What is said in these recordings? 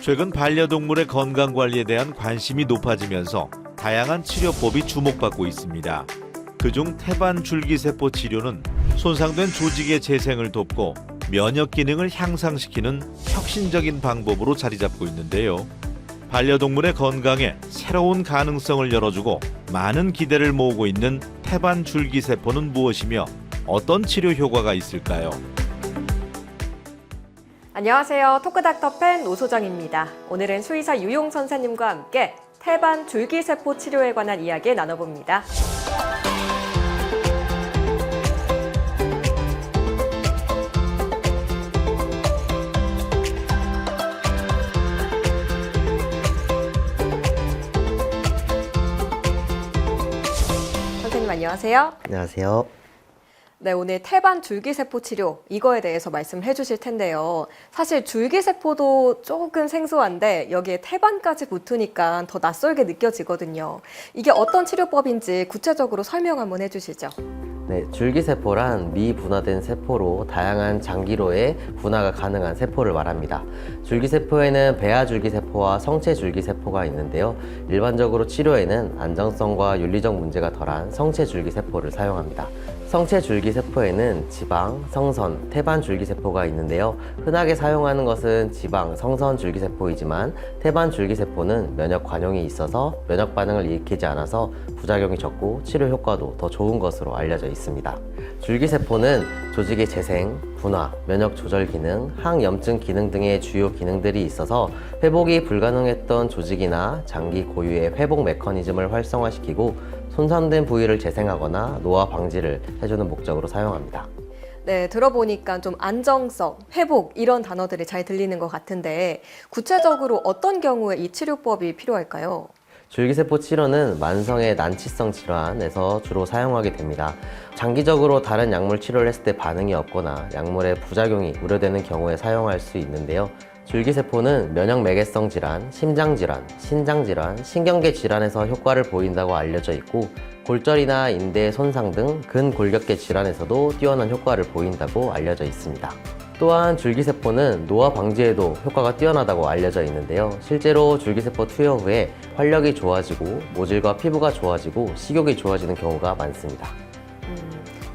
최근 반려동물의 건강관리에 대한 관심이 높아지면서 다양한 치료법이 주목받고 있습니다. 그중 태반 줄기세포 치료는 손상된 조직의 재생을 돕고 면역 기능을 향상시키는 혁신적인 방법으로 자리 잡고 있는데요. 반려동물의 건강에 새로운 가능성을 열어주고 많은 기대를 모으고 있는 태반 줄기세포는 무엇이며 어떤 치료 효과가 있을까요? 안녕하세요. 토크닥터 팬 오소정입니다. 오늘은 수의사 유용 선생님과 함께 태반 줄기세포 치료에 관한 이야기 나눠봅니다. 선생님 안녕하세요. 안녕하세요. 네, 오늘 태반 줄기세포 치료 이거에 대해서 말씀을 해주실 텐데요. 사실 줄기세포도 조금 생소한데 여기에 태반까지 붙으니까 더 낯설게 느껴지거든요. 이게 어떤 치료법인지 구체적으로 설명 한번 해주시죠. 네, 줄기세포란 미분화된 세포로 다양한 장기로의 분화가 가능한 세포를 말합니다. 줄기세포에는 배아줄기세포와 성체줄기세포가 있는데요. 일반적으로 치료에는 안정성과 윤리적 문제가 덜한 성체줄기세포를 사용합니다. 성체줄기세포에는 지방, 성선, 태반줄기세포가 있는데요. 흔하게 사용하는 것은 지방, 성선 줄기세포이지만 태반줄기세포는 면역 관용이 있어서 면역 반응을 일으키지 않아서 부작용이 적고 치료 효과도 더 좋은 것으로 알려져 있습니다. 줄기세포는 조직의 재생, 분화, 면역 조절 기능, 항염증 기능 등의 주요 기능들이 있어서 회복이 불가능했던 조직이나 장기 고유의 회복 메커니즘을 활성화시키고 손상된 부위를 재생하거나 노화 방지를 해주는 목적으로 사용합니다. 네, 들어보니까 좀 안정성, 회복 이런 단어들이 잘 들리는 것 같은데 구체적으로 어떤 경우에 이 치료법이 필요할까요? 줄기세포 치료는 만성의 난치성 질환에서 주로 사용하게 됩니다. 장기적으로 다른 약물 치료를 했을 때 반응이 없거나 약물의 부작용이 우려되는 경우에 사용할 수 있는데요. 줄기세포는 면역매개성 질환, 심장질환, 신장질환, 신경계 질환에서 효과를 보인다고 알려져 있고 골절이나 인대 손상 등 근골격계 질환에서도 뛰어난 효과를 보인다고 알려져 있습니다. 또한 줄기세포는 노화 방지에도 효과가 뛰어나다고 알려져 있는데요. 실제로 줄기세포 투여 후에 활력이 좋아지고 모질과 피부가 좋아지고 식욕이 좋아지는 경우가 많습니다.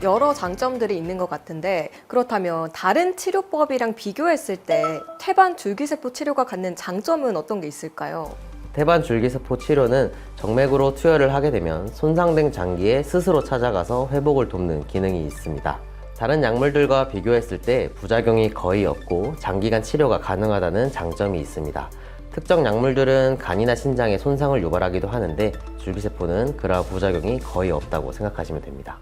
여러 장점들이 있는 것 같은데 그렇다면 다른 치료법이랑 비교했을 때 태반 줄기세포 치료가 갖는 장점은 어떤 게 있을까요? 태반 줄기세포 치료는 정맥으로 투여를 하게 되면 손상된 장기에 스스로 찾아가서 회복을 돕는 기능이 있습니다. 다른 약물들과 비교했을 때 부작용이 거의 없고 장기간 치료가 가능하다는 장점이 있습니다. 특정 약물들은 간이나 신장에 손상을 유발하기도 하는데 줄기세포는 그러한 부작용이 거의 없다고 생각하시면 됩니다.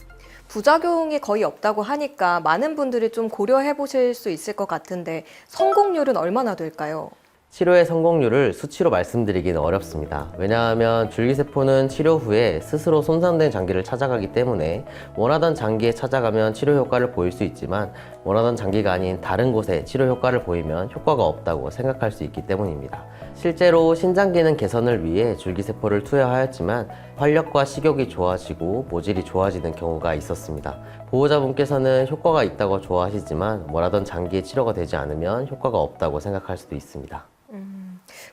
부작용이 거의 없다고 하니까 많은 분들이 좀 고려해 보실 수 있을 것 같은데 성공률은 얼마나 될까요? 치료의 성공률을 수치로 말씀드리기는 어렵습니다. 왜냐하면 줄기세포는 치료 후에 스스로 손상된 장기를 찾아가기 때문에 원하던 장기에 찾아가면 치료 효과를 보일 수 있지만 원하던 장기가 아닌 다른 곳에 치료 효과를 보이면 효과가 없다고 생각할 수 있기 때문입니다. 실제로 신장 기능 개선을 위해 줄기세포를 투여하였지만 활력과 식욕이 좋아지고 모질이 좋아지는 경우가 있었습니다. 보호자분께서는 효과가 있다고 좋아하시지만 원하던 장기에 치료가 되지 않으면 효과가 없다고 생각할 수도 있습니다.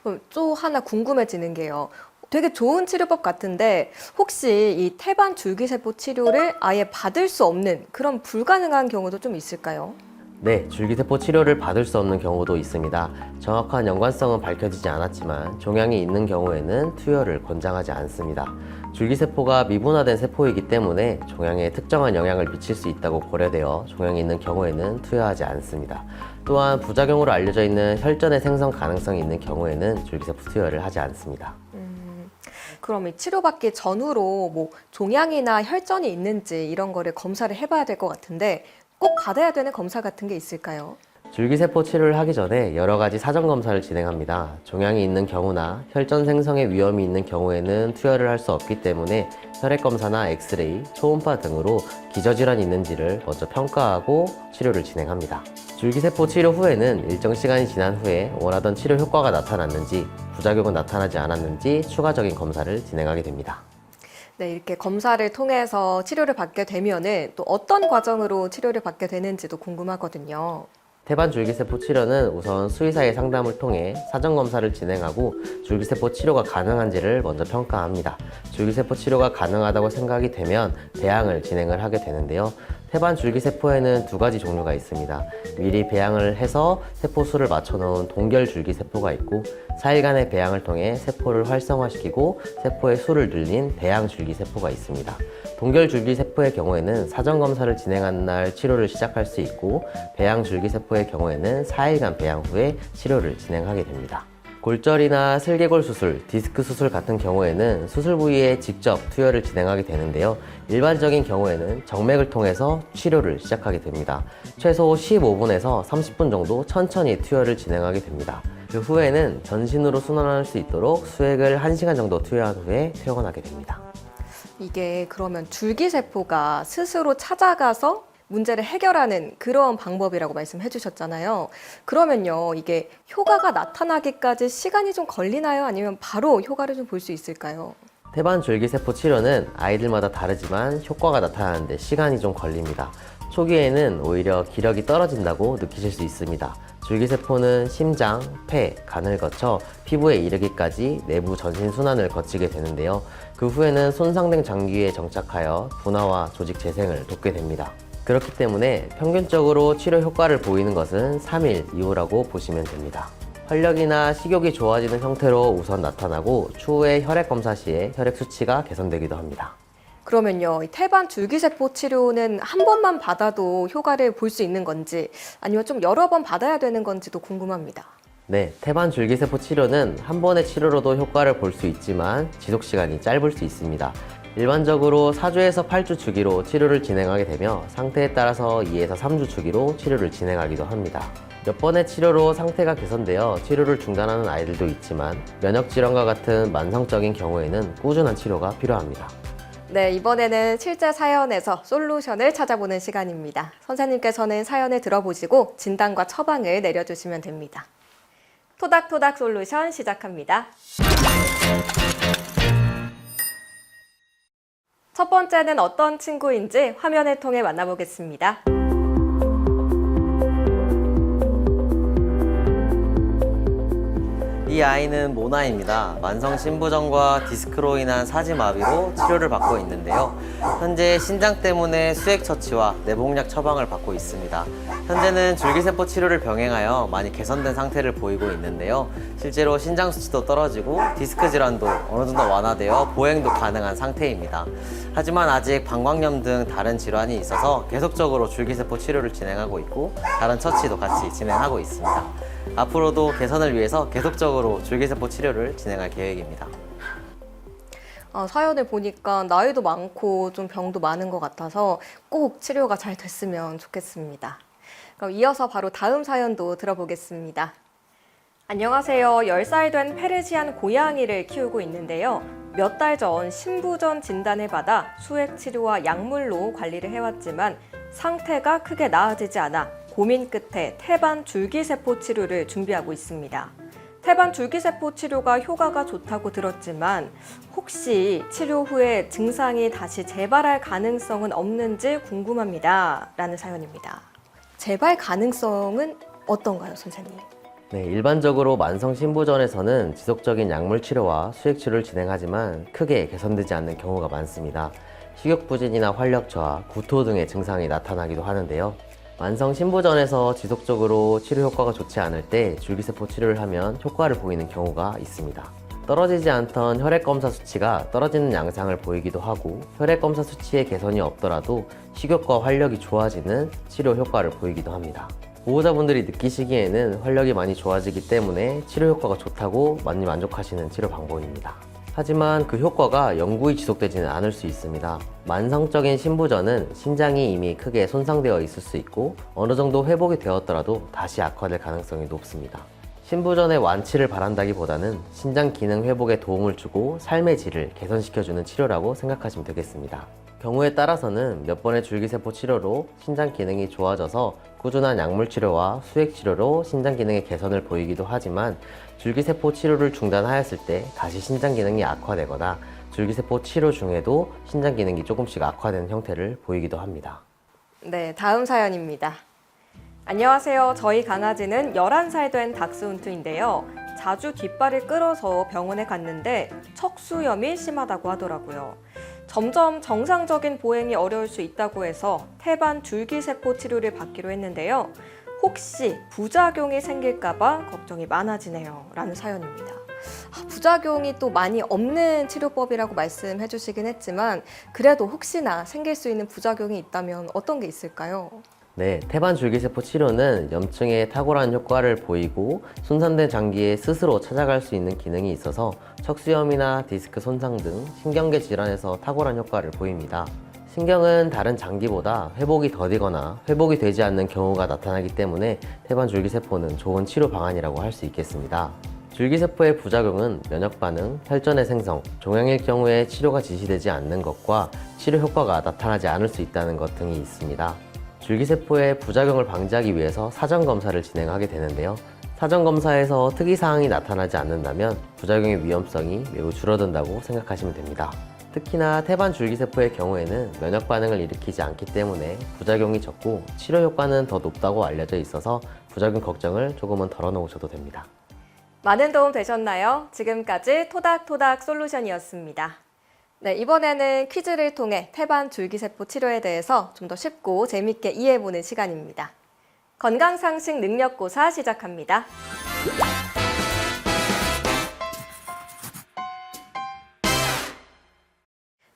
그럼 또 하나 궁금해지는 게요. 되게 좋은 치료법 같은데 혹시 이 태반 줄기세포 치료를 아예 받을 수 없는 그런 불가능한 경우도 좀 있을까요? 네, 줄기세포 치료를 받을 수 없는 경우도 있습니다. 정확한 연관성은 밝혀지지 않았지만 종양이 있는 경우에는 투여를 권장하지 않습니다. 줄기세포가 미분화된 세포이기 때문에 종양에 특정한 영향을 미칠 수 있다고 고려되어 종양이 있는 경우에는 투여하지 않습니다. 또한 부작용으로 알려져 있는 혈전의 생성 가능성이 있는 경우에는 줄기세포 투여를 하지 않습니다. 그럼 이 치료받기 전후로 뭐 종양이나 혈전이 있는지 이런 거를 검사를 해봐야 될 것 같은데 꼭 받아야 되는 검사 같은 게 있을까요? 줄기세포 치료를 하기 전에 여러 가지 사전 검사를 진행합니다. 종양이 있는 경우나 혈전 생성의 위험이 있는 경우에는 투여를 할 수 없기 때문에 혈액 검사나 엑스레이, 초음파 등으로 기저질환이 있는지를 먼저 평가하고 치료를 진행합니다. 줄기세포 치료 후에는 일정 시간이 지난 후에 원하던 치료 효과가 나타났는지, 부작용은 나타나지 않았는지 추가적인 검사를 진행하게 됩니다. 네, 이렇게 검사를 통해서 치료를 받게 되면은 또 어떤 과정으로 치료를 받게 되는지도 궁금하거든요. 태반 줄기세포 치료는 우선 수의사의 상담을 통해 사전검사를 진행하고 줄기세포 치료가 가능한지를 먼저 평가합니다. 줄기세포 치료가 가능하다고 생각이 되면 배양을 진행을 하게 되는데요. 태반 줄기세포에는 두 가지 종류가 있습니다. 미리 배양을 해서 세포 수를 맞춰놓은 동결 줄기세포가 있고 4일간의 배양을 통해 세포를 활성화시키고 세포의 수를 늘린 배양 줄기세포가 있습니다. 동결 줄기세포의 경우에는 사전검사를 진행한 날 치료를 시작할 수 있고 배양 줄기세포의 경우에는 4일간 배양 후에 치료를 진행하게 됩니다. 골절이나 슬개골 수술, 디스크 수술 같은 경우에는 수술 부위에 직접 투여를 진행하게 되는데요. 일반적인 경우에는 정맥을 통해서 치료를 시작하게 됩니다. 최소 15분에서 30분 정도 천천히 투여를 진행하게 됩니다. 그 후에는 전신으로 순환할 수 있도록 수액을 1시간 정도 투여한 후에 퇴원하게 됩니다. 이게 그러면 줄기세포가 스스로 찾아가서 문제를 해결하는 그런 방법이라고 말씀해 주셨잖아요. 그러면요, 이게 효과가 나타나기까지 시간이 좀 걸리나요? 아니면 바로 효과를 좀 볼 수 있을까요? 태반 줄기세포 치료는 아이들마다 다르지만 효과가 나타나는데 시간이 좀 걸립니다. 초기에는 오히려 기력이 떨어진다고 느끼실 수 있습니다. 줄기세포는 심장, 폐, 간을 거쳐 피부에 이르기까지 내부 전신 순환을 거치게 되는데요. 그 후에는 손상된 장기에 정착하여 분화와 조직 재생을 돕게 됩니다. 그렇기 때문에 평균적으로 치료 효과를 보이는 것은 3일 이후라고 보시면 됩니다. 활력이나 식욕이 좋아지는 형태로 우선 나타나고 추후에 혈액 검사 시에 혈액 수치가 개선되기도 합니다. 그러면요, 이 태반 줄기세포 치료는 한 번만 받아도 효과를 볼 수 있는 건지 아니면 좀 여러 번 받아야 되는 건지도 궁금합니다. 네, 태반 줄기세포 치료는 한 번의 치료로도 효과를 볼 수 있지만 지속 시간이 짧을 수 있습니다. 일반적으로 4주에서 8주 주기로 치료를 진행하게 되며 상태에 따라서 2에서 3주 주기로 치료를 진행하기도 합니다. 몇 번의 치료로 상태가 개선되어 치료를 중단하는 아이들도 있지만 면역질환과 같은 만성적인 경우에는 꾸준한 치료가 필요합니다. 네, 이번에는 실제 사연에서 솔루션을 찾아보는 시간입니다. 선생님께서는 사연을 들어보시고 진단과 처방을 내려주시면 됩니다. 토닥토닥 솔루션 시작합니다. 첫 번째는 어떤 친구인지 화면을 통해 만나보겠습니다. 이 아이는 모나입니다. 만성 신부전과 디스크로 인한 사지마비로 치료를 받고 있는데요. 현재 신장 때문에 수액 처치와 내복약 처방을 받고 있습니다. 현재는 줄기세포 치료를 병행하여 많이 개선된 상태를 보이고 있는데요. 실제로 신장 수치도 떨어지고 디스크 질환도 어느 정도 완화되어 보행도 가능한 상태입니다. 하지만 아직 방광염 등 다른 질환이 있어서 계속적으로 줄기세포 치료를 진행하고 있고 다른 처치도 같이 진행하고 있습니다. 앞으로도 개선을 위해서 계속적으로 줄기세포 치료를 진행할 계획입니다. 사연을 보니까 나이도 많고 좀 병도 많은 것 같아서 꼭 치료가 잘 됐으면 좋겠습니다. 그럼 이어서 바로 다음 사연도 들어보겠습니다. 안녕하세요. 10살 된 페르시안 고양이를 키우고 있는데요. 몇 달 전 신부전 진단을 받아 수액 치료와 약물로 관리를 해왔지만 상태가 크게 나아지지 않아 고민 끝에 태반 줄기세포 치료를 준비하고 있습니다. 태반 줄기세포 치료가 효과가 좋다고 들었지만 혹시 치료 후에 증상이 다시 재발할 가능성은 없는지 궁금합니다. 라는 사연입니다. 재발 가능성은 어떤가요, 선생님? 네, 일반적으로 만성 신부전에서는 지속적인 약물 치료와 수액 치료를 진행하지만 크게 개선되지 않는 경우가 많습니다. 식욕 부진이나 활력 저하, 구토 등의 증상이 나타나기도 하는데요. 만성 신부전에서 지속적으로 치료 효과가 좋지 않을 때 줄기세포 치료를 하면 효과를 보이는 경우가 있습니다. 떨어지지 않던 혈액검사 수치가 떨어지는 양상을 보이기도 하고 혈액검사 수치의 개선이 없더라도 식욕과 활력이 좋아지는 치료 효과를 보이기도 합니다. 보호자분들이 느끼시기에는 활력이 많이 좋아지기 때문에 치료 효과가 좋다고 많이 만족하시는 치료 방법입니다. 하지만 그 효과가 영구히 지속되지는 않을 수 있습니다. 만성적인 신부전은 신장이 이미 크게 손상되어 있을 수 있고 어느 정도 회복이 되었더라도 다시 악화될 가능성이 높습니다. 신부전의 완치를 바란다기보다는 신장 기능 회복에 도움을 주고 삶의 질을 개선시켜주는 치료라고 생각하시면 되겠습니다. 경우에 따라서는 몇 번의 줄기세포 치료로 신장 기능이 좋아져서 꾸준한 약물 치료와 수액 치료로 신장 기능의 개선을 보이기도 하지만 줄기세포 치료를 중단하였을 때 다시 신장 기능이 악화되거나 줄기세포 치료 중에도 신장 기능이 조금씩 악화되는 형태를 보이기도 합니다. 네, 다음 사연입니다. 안녕하세요. 저희 강아지는 11살 된 닥스훈트인데요. 자주 뒷발을 끌어서 병원에 갔는데 척수염이 심하다고 하더라고요. 점점 정상적인 보행이 어려울 수 있다고 해서 태반 줄기세포 치료를 받기로 했는데요. 혹시 부작용이 생길까봐 걱정이 많아지네요. 라는 사연입니다. 부작용이 또 많이 없는 치료법이라고 말씀해 주시긴 했지만 그래도 혹시나 생길 수 있는 부작용이 있다면 어떤 게 있을까요? 네, 태반 줄기세포 치료는 염증에 탁월한 효과를 보이고 손상된 장기에 스스로 찾아갈 수 있는 기능이 있어서 척수염이나 디스크 손상 등 신경계 질환에서 탁월한 효과를 보입니다. 신경은 다른 장기보다 회복이 더디거나 회복이 되지 않는 경우가 나타나기 때문에 태반 줄기세포는 좋은 치료 방안이라고 할 수 있겠습니다. 줄기세포의 부작용은 면역반응, 혈전의 생성, 종양일 경우에 치료가 지시되지 않는 것과 치료 효과가 나타나지 않을 수 있다는 것 등이 있습니다. 줄기세포의 부작용을 방지하기 위해서 사전검사를 진행하게 되는데요. 사전검사에서 특이사항이 나타나지 않는다면 부작용의 위험성이 매우 줄어든다고 생각하시면 됩니다. 특히나 태반 줄기세포의 경우에는 면역 반응을 일으키지 않기 때문에 부작용이 적고 치료 효과는 더 높다고 알려져 있어서 부작용 걱정을 조금은 덜어놓으셔도 됩니다. 많은 도움 되셨나요? 지금까지 토닥토닥 솔루션이었습니다. 네, 이번에는 퀴즈를 통해 태반 줄기세포 치료에 대해서 좀 더 쉽고 재밌게 이해해보는 시간입니다. 건강상식 능력고사 시작합니다.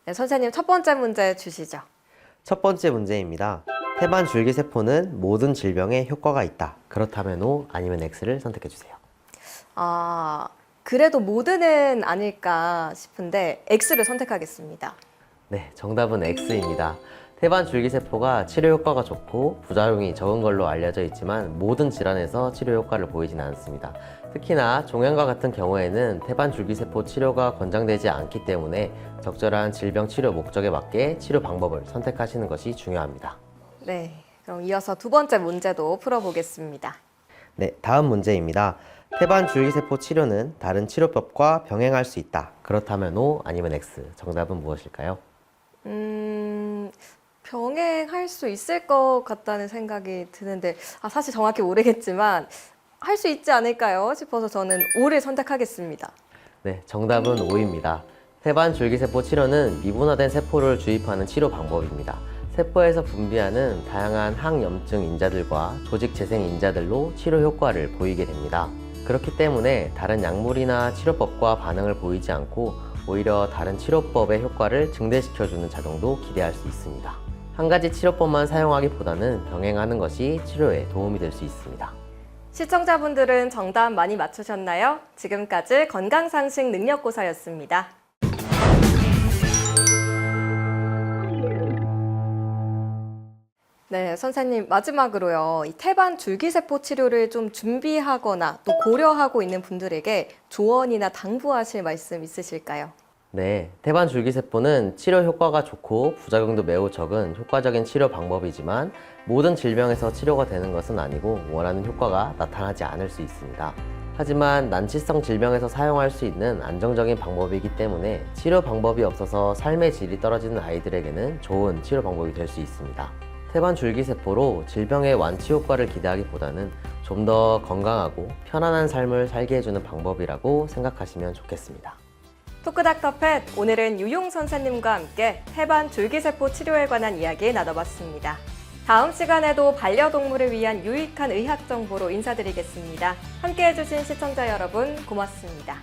네, 선생님 첫 번째 문제 주시죠. 첫 번째 문제입니다. 태반 줄기세포는 모든 질병에 효과가 있다. 그렇다면 O 아니면 X를 선택해 주세요. 그래도 모두는 아닐까 싶은데 X를 선택하겠습니다. 네, 정답은 X입니다. 태반 줄기세포가 치료 효과가 좋고 부작용이 적은 걸로 알려져 있지만 모든 질환에서 치료 효과를 보이지는 않습니다. 특히나 종양과 같은 경우에는 태반 줄기세포 치료가 권장되지 않기 때문에 적절한 질병 치료 목적에 맞게 치료 방법을 선택하시는 것이 중요합니다. 네, 그럼 이어서 두 번째 문제도 풀어보겠습니다. 네, 다음 문제입니다. 태반 줄기세포 치료는 다른 치료법과 병행할 수 있다. 그렇다면 O 아니면 X. 정답은 무엇일까요? 병행할 수 있을 것 같다는 생각이 드는데 사실 정확히 모르겠지만 할 수 있지 않을까요? 싶어서 저는 O를 선택하겠습니다. 네, 정답은 O입니다. 태반 줄기세포 치료는 미분화된 세포를 주입하는 치료 방법입니다. 세포에서 분비하는 다양한 항염증 인자들과 조직 재생 인자들로 치료 효과를 보이게 됩니다. 그렇기 때문에 다른 약물이나 치료법과 반응을 보이지 않고 오히려 다른 치료법의 효과를 증대시켜주는 작용도 기대할 수 있습니다. 한 가지 치료법만 사용하기보다는 병행하는 것이 치료에 도움이 될 수 있습니다. 시청자분들은 정답 많이 맞추셨나요? 지금까지 건강상식 능력고사였습니다. 네, 선생님 마지막으로요. 이 태반 줄기세포 치료를 좀 준비하거나 또 고려하고 있는 분들에게 조언이나 당부하실 말씀 있으실까요? 네, 태반 줄기세포는 치료 효과가 좋고 부작용도 매우 적은 효과적인 치료 방법이지만 모든 질병에서 치료가 되는 것은 아니고 원하는 효과가 나타나지 않을 수 있습니다. 하지만 난치성 질병에서 사용할 수 있는 안정적인 방법이기 때문에 치료 방법이 없어서 삶의 질이 떨어지는 아이들에게는 좋은 치료 방법이 될 수 있습니다. 태반 줄기세포로 질병의 완치 효과를 기대하기보다는 좀 더 건강하고 편안한 삶을 살게 해주는 방법이라고 생각하시면 좋겠습니다. 토크닥터펫, 오늘은 유용 선생님과 함께 태반 줄기세포 치료에 관한 이야기 나눠봤습니다. 다음 시간에도 반려동물을 위한 유익한 의학 정보로 인사드리겠습니다. 함께해 주신 시청자 여러분 고맙습니다.